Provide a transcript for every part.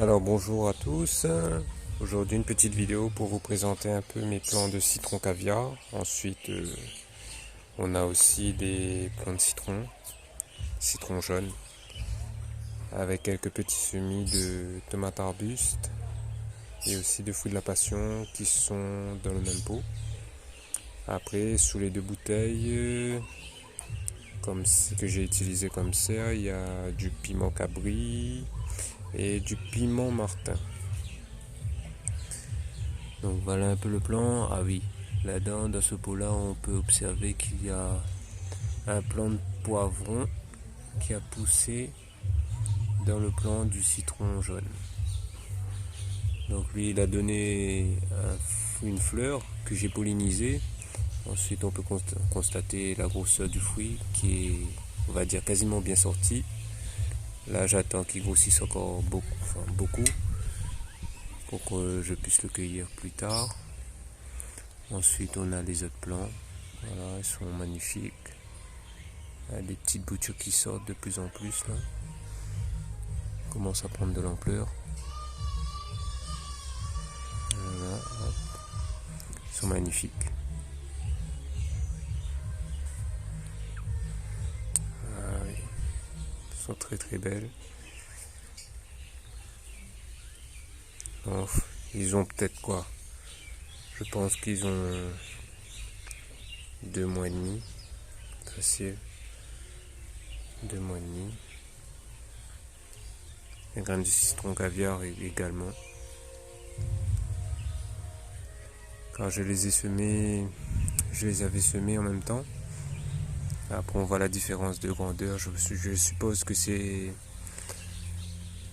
Alors bonjour à tous, aujourd'hui une petite vidéo pour vous présenter un peu mes plants de citron caviar. Ensuite on a aussi des plants de citron jaune, avec quelques petits semis de tomates arbustes et aussi de fruits de la passion qui sont dans le même pot. Après sous les deux bouteilles, comme ce que j'ai utilisé comme serre, il y a du piment cabri et du piment martin. Donc voilà un peu le plan. Ah oui, là-dedans, dans ce pot-là, on peut observer qu'il y a un plant de poivron qui a poussé dans le plant du citron jaune. Donc lui, il a donné une fleur que j'ai pollinisée. Ensuite, on peut constater la grosseur du fruit qui est, on va dire, quasiment bien sorti. Là, j'attends qu'il grossisse encore beaucoup pour que je puisse le cueillir plus tard. Ensuite, on a les autres plants. Voilà, ils sont magnifiques. Il y a des petites boutures qui sortent de plus en plus là. Commence à prendre de l'ampleur. Voilà, hop. Ils sont magnifiques. Ah oui. Ils sont très très belles. Donc, ils ont peut-être quoi? Je pense qu'ils ont 2 mois et demi. Facile. 2 mois et demi. Les graines de citron caviar également. Quand je les ai semés, je les avais semés en même temps. Après on voit la différence de grandeur. Je suppose que c'est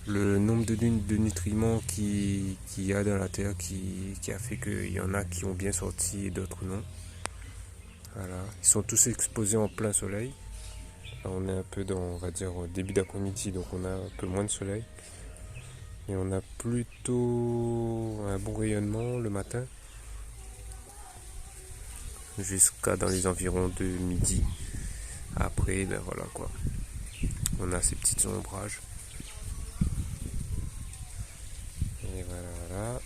le nombre de nutriments qu'il y a dans la terre qui a fait qu'il y en a qui ont bien sorti et d'autres non. Voilà. Ils sont tous exposés en plein soleil. Là, on est un peu dans, on va dire, au début d'après-midi, donc on a un peu moins de soleil. Et on a plutôt un bon rayonnement le matin, jusqu'à dans les environs de midi. Après, ben voilà quoi. On a ces petits ombrages. Et voilà.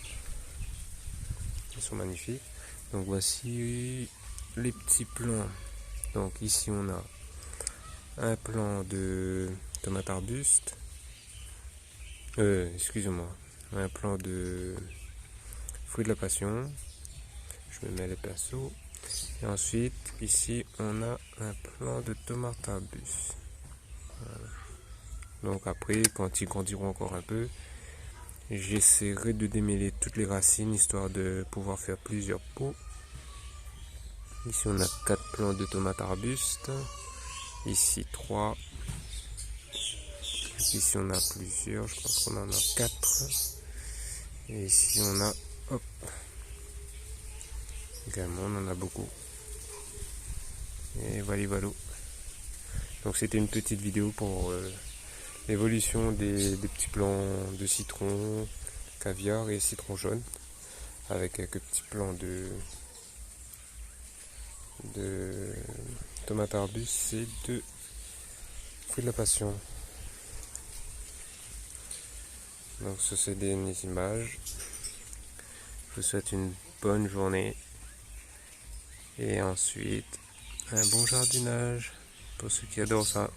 Ils sont magnifiques. Donc voici les petits plants. Donc ici on a un plant de tomate arbuste. Excusez-moi. Un plant de fruits de la passion. Je me mets les pinceaux. Et ensuite, ici, on a un plant de tomate arbuste. Voilà. Donc après, quand ils grandiront encore un peu, j'essaierai de démêler toutes les racines, histoire de pouvoir faire plusieurs pots. Ici, on a 4 plants de tomates arbustes. Ici, 3. Ici, on a plusieurs. Je pense qu'on en a 4. Et ici, on a... Hop. Également, on en a beaucoup. Et voilà. Donc, c'était une petite vidéo pour l'évolution des petits plants de citron, caviar et citron jaune. Avec quelques petits plants de tomates arbustes et de fruits de la passion. Donc ce c'est des images. Je vous souhaite une bonne journée et ensuite un bon jardinage pour ceux qui adorent ça.